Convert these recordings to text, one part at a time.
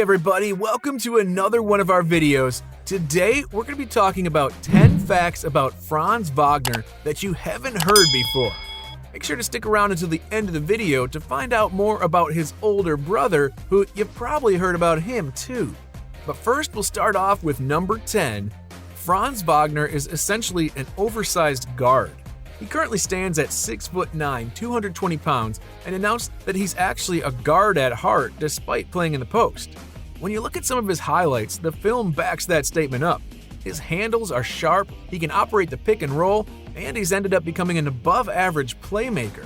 everybody, welcome to another one of our videos. Today, we're going to be talking about 10 facts about Franz Wagner that you haven't heard before. Make sure to stick around until the end of the video to find out more about his older brother, who you've probably heard about him too. But first, we'll start off with number 10. Franz Wagner is essentially an oversized guard. He currently stands at 6'9", 220 pounds, and announced that he's actually a guard at heart despite playing in the post. When you look at some of his highlights, the film backs that statement up. His handles are sharp, he can operate the pick and roll, and he's ended up becoming an above-average playmaker.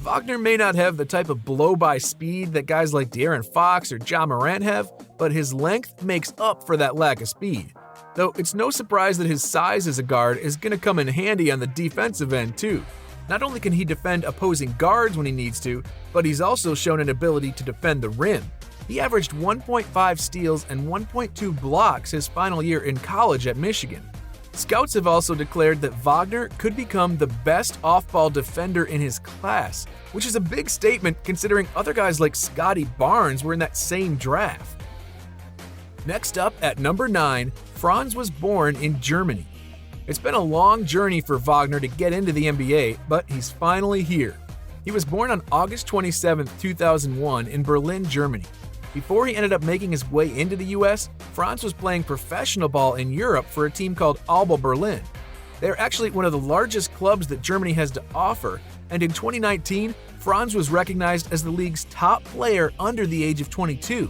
Wagner may not have the type of blow-by speed that guys like De'Aaron Fox or Ja Morant have, but his length makes up for that lack of speed. Though it's no surprise that his size as a guard is going to come in handy on the defensive end too. Not only can he defend opposing guards when he needs to, but he's also shown an ability to defend the rim. He averaged 1.5 steals and 1.2 blocks his final year in college at Michigan. Scouts have also declared that Wagner could become the best off-ball defender in his class, which is a big statement considering other guys like Scotty Barnes were in that same draft. Next up at number 9, Franz was born in Germany. It's been a long journey for Wagner to get into the NBA, but he's finally here. He was born on August 27, 2001 in Berlin, Germany. Before he ended up making his way into the US, Franz was playing professional ball in Europe for a team called Alba Berlin. They're actually one of the largest clubs that Germany has to offer, and in 2019, Franz was recognized as the league's top player under the age of 22.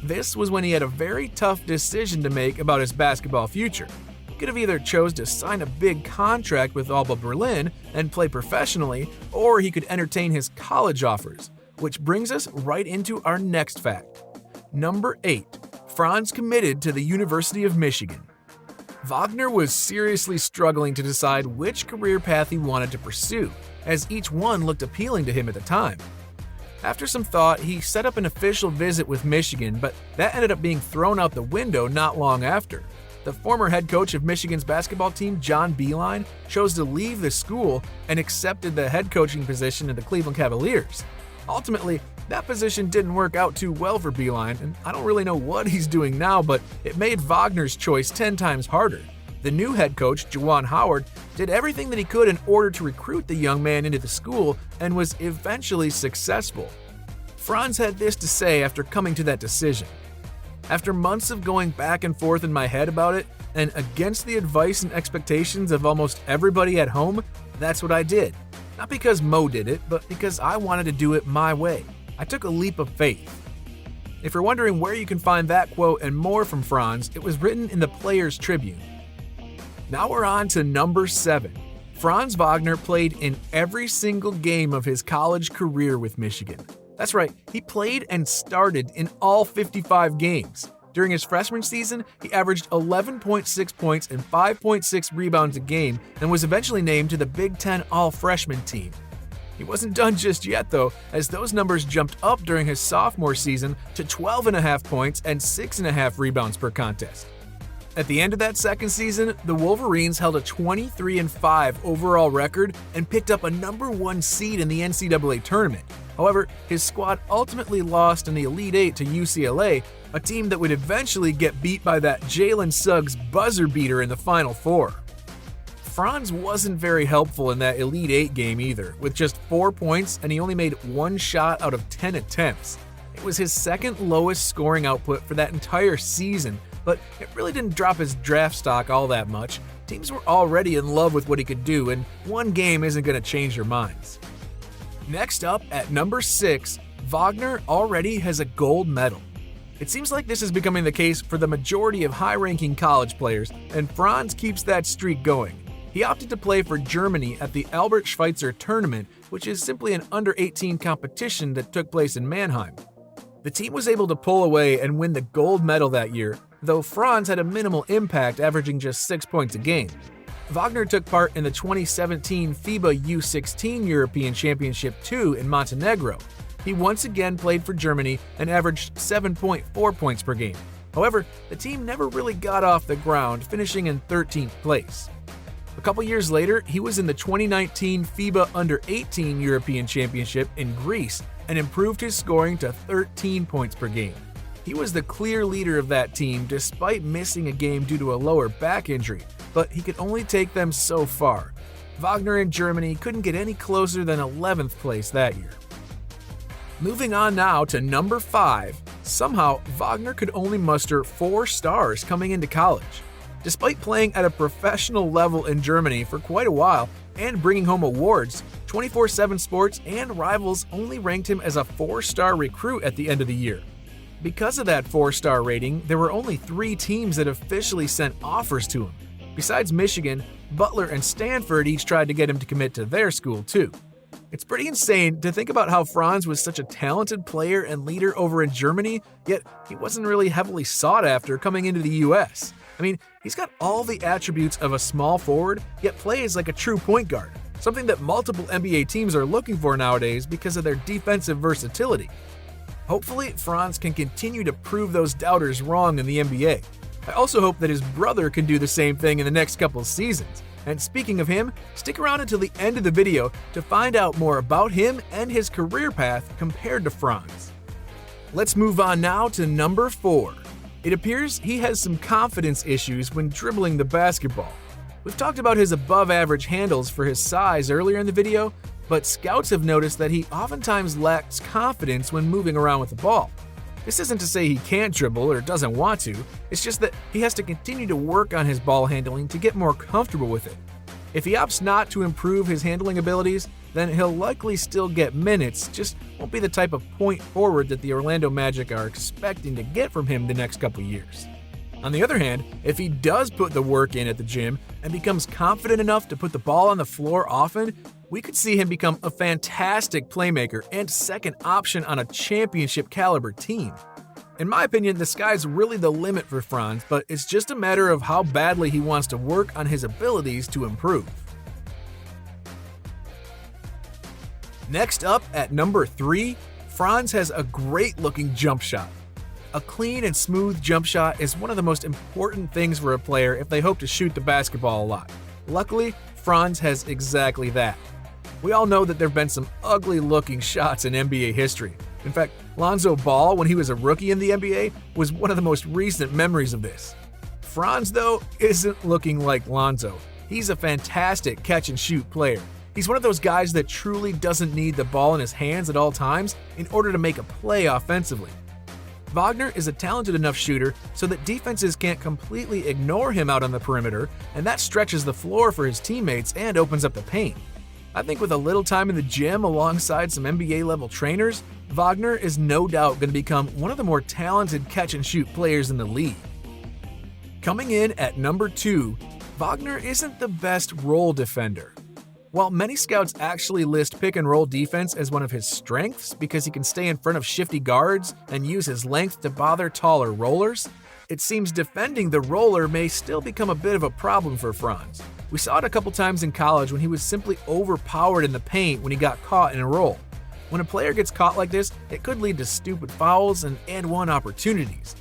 This was when he had a very tough decision to make about his basketball future. He could have either chose to sign a big contract with Alba Berlin and play professionally, or he could entertain his college offers, which brings us right into our next fact. Number 8. Franz committed to the University of Michigan. Wagner was seriously struggling to decide which career path he wanted to pursue, as each one looked appealing to him at the time. After some thought, he set up an official visit with Michigan, but that ended up being thrown out the window not long after. The former head coach of Michigan's basketball team, John Beilein, chose to leave the school and accepted the head coaching position of the Cleveland Cavaliers. Ultimately, that position didn't work out too well for Beilein, and I don't really know what he's doing now, but it made Wagner's choice 10 times harder. The new head coach, Juwan Howard, did everything that he could in order to recruit the young man into the school and was eventually successful. Franz had this to say after coming to that decision. After months of going back and forth in my head about it, and against the advice and expectations of almost everybody at home, that's what I did. Not because Mo did it, but because I wanted to do it my way. I took a leap of faith. If you're wondering where you can find that quote and more from Franz, it was written in the Players Tribune. Now we're on to number 7. Franz Wagner played in every single game of his college career with Michigan. That's right, he played and started in all 55 games. During his freshman season, he averaged 11.6 points and 5.6 rebounds a game and was eventually named to the Big Ten All-Freshman team. He wasn't done just yet though, as those numbers jumped up during his sophomore season to 12.5 points and 6.5 rebounds per contest. At the end of that second season, the Wolverines held a 23-5 overall record and picked up a number 1 seed in the NCAA tournament. However, his squad ultimately lost in the Elite Eight to UCLA, a team that would eventually get beat by that Jalen Suggs buzzer beater in the Final Four. Franz wasn't very helpful in that Elite Eight game either, with just 4 points and he only made 1 shot out of 10 attempts. It was his second lowest scoring output for that entire season, but it really didn't drop his draft stock all that much. Teams were already in love with what he could do, and one game isn't going to change their minds. Next up, at number 6, Wagner already has a gold medal. It seems like this is becoming the case for the majority of high-ranking college players, and Franz keeps that streak going. He opted to play for Germany at the Albert Schweitzer Tournament, which is simply an under-18 competition that took place in Mannheim. The team was able to pull away and win the gold medal that year, though Franz had a minimal impact, averaging just 6 points a game. Wagner took part in the 2017 FIBA U16 European Championship 2 in Montenegro. He once again played for Germany and averaged 7.4 points per game. However, the team never really got off the ground, finishing in 13th place. A couple years later, he was in the 2019 FIBA Under-18 European Championship in Greece and improved his scoring to 13 points per game. He was the clear leader of that team despite missing a game due to a lower back injury, but he could only take them so far. Wagner and Germany couldn't get any closer than 11th place that year. Moving on now to number 5, somehow Wagner could only muster 4 stars coming into college. Despite playing at a professional level in Germany for quite a while and bringing home awards, 24/7 Sports and Rivals only ranked him as a 4-star recruit at the end of the year. Because of that 4-star rating, there were only 3 teams that officially sent offers to him. Besides Michigan, Butler and Stanford each tried to get him to commit to their school too. It's pretty insane to think about how Franz was such a talented player and leader over in Germany, yet he wasn't really heavily sought after coming into the US. I mean, he's got all the attributes of a small forward, yet plays like a true point guard, something that multiple NBA teams are looking for nowadays because of their defensive versatility. Hopefully, Franz can continue to prove those doubters wrong in the NBA. I also hope that his brother can do the same thing in the next couple seasons. And speaking of him, stick around until the end of the video to find out more about him and his career path compared to Franz. Let's move on now to number 4. It appears he has some confidence issues when dribbling the basketball. We've talked about his above-average handles for his size earlier in the video, but scouts have noticed that he oftentimes lacks confidence when moving around with the ball. This isn't to say he can't dribble or doesn't want to, it's just that he has to continue to work on his ball handling to get more comfortable with it. If he opts not to improve his handling abilities, then he'll likely still get minutes, just won't be the type of point forward that the Orlando Magic are expecting to get from him the next couple years. On the other hand, if he does put the work in at the gym and becomes confident enough to put the ball on the floor often, we could see him become a fantastic playmaker and second option on a championship caliber team. In my opinion, the sky's really the limit for Franz, but it's just a matter of how badly he wants to work on his abilities to improve. Next up at number 3, Franz has a great-looking jump shot. A clean and smooth jump shot is one of the most important things for a player if they hope to shoot the basketball a lot. Luckily, Franz has exactly that. We all know that there have been some ugly-looking shots in NBA history. In fact, Lonzo Ball, when he was a rookie in the NBA, was one of the most recent memories of this. Franz, though, isn't looking like Lonzo. He's a fantastic catch-and-shoot player. He's one of those guys that truly doesn't need the ball in his hands at all times in order to make a play offensively. Wagner is a talented enough shooter so that defenses can't completely ignore him out on the perimeter, and that stretches the floor for his teammates and opens up the paint. I think with a little time in the gym alongside some NBA-level trainers, Wagner is no doubt going to become one of the more talented catch-and-shoot players in the league. Coming in at number 2, Wagner isn't the best roll defender. While many scouts actually list pick-and-roll defense as one of his strengths because he can stay in front of shifty guards and use his length to bother taller rollers, it seems defending the roller may still become a bit of a problem for Franz. We saw it a couple times in college when he was simply overpowered in the paint when he got caught in a roll. When a player gets caught like this, it could lead to stupid fouls and and-one opportunities.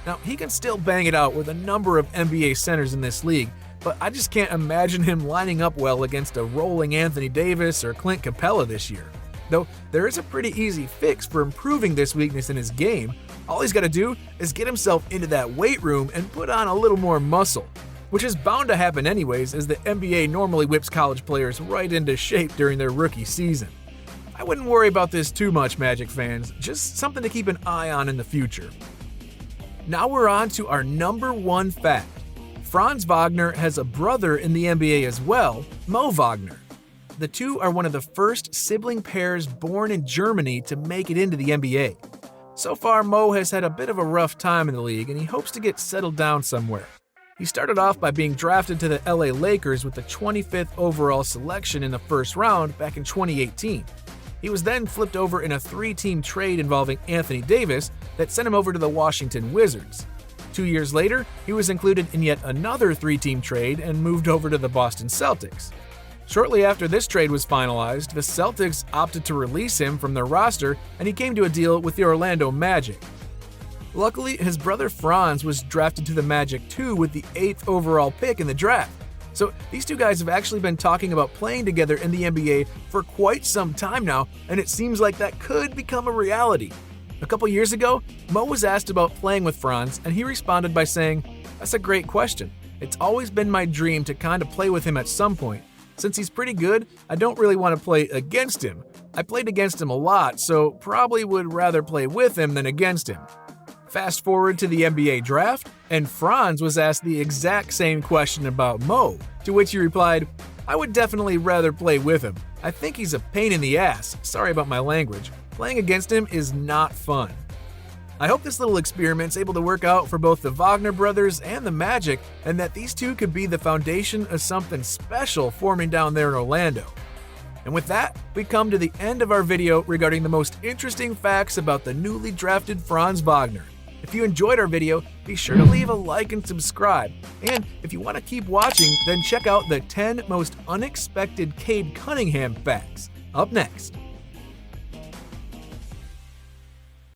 Now, he can still bang it out with a number of NBA centers in this league, but I just can't imagine him lining up well against a rolling Anthony Davis or Clint Capella this year. Though there is a pretty easy fix for improving this weakness in his game. All he's got to do is get himself into that weight room and put on a little more muscle, which is bound to happen anyways, as the NBA normally whips college players right into shape during their rookie season. I wouldn't worry about this too much, Magic fans, just something to keep an eye on in the future. Now we're on to our number 1 fact. Franz Wagner has a brother in the NBA as well, Mo Wagner. The two are one of the first sibling pairs born in Germany to make it into the NBA. So far, Mo has had a bit of a rough time in the league, and he hopes to get settled down somewhere. He started off by being drafted to the LA Lakers with the 25th overall selection in the first round back in 2018. He was then flipped over in a 3-team trade involving Anthony Davis that sent him over to the Washington Wizards. 2 years later, he was included in yet another 3-team trade and moved over to the Boston Celtics. Shortly after this trade was finalized, the Celtics opted to release him from their roster, and he came to a deal with the Orlando Magic. Luckily, his brother Franz was drafted to the Magic too with the 8th overall pick in the draft. So these two guys have actually been talking about playing together in the NBA for quite some time now, and it seems like that could become a reality. A couple years ago, Mo was asked about playing with Franz, and he responded by saying, "That's a great question. It's always been my dream to kind of play with him at some point. Since he's pretty good, I don't really want to play against him. I played against him a lot, so probably would rather play with him than against him." Fast forward to the NBA draft, and Franz was asked the exact same question about Mo, to which he replied, "I would definitely rather play with him. I think he's a pain in the ass. Sorry about my language. Playing against him is not fun." I hope this little experiment's able to work out for both the Wagner brothers and the Magic, and that these two could be the foundation of something special forming down there in Orlando. And with that, we come to the end of our video regarding the most interesting facts about the newly drafted Franz Wagner. If you enjoyed our video, be sure to leave a like and subscribe. And if you want to keep watching, then check out the 10 most unexpected Cade Cunningham facts up next.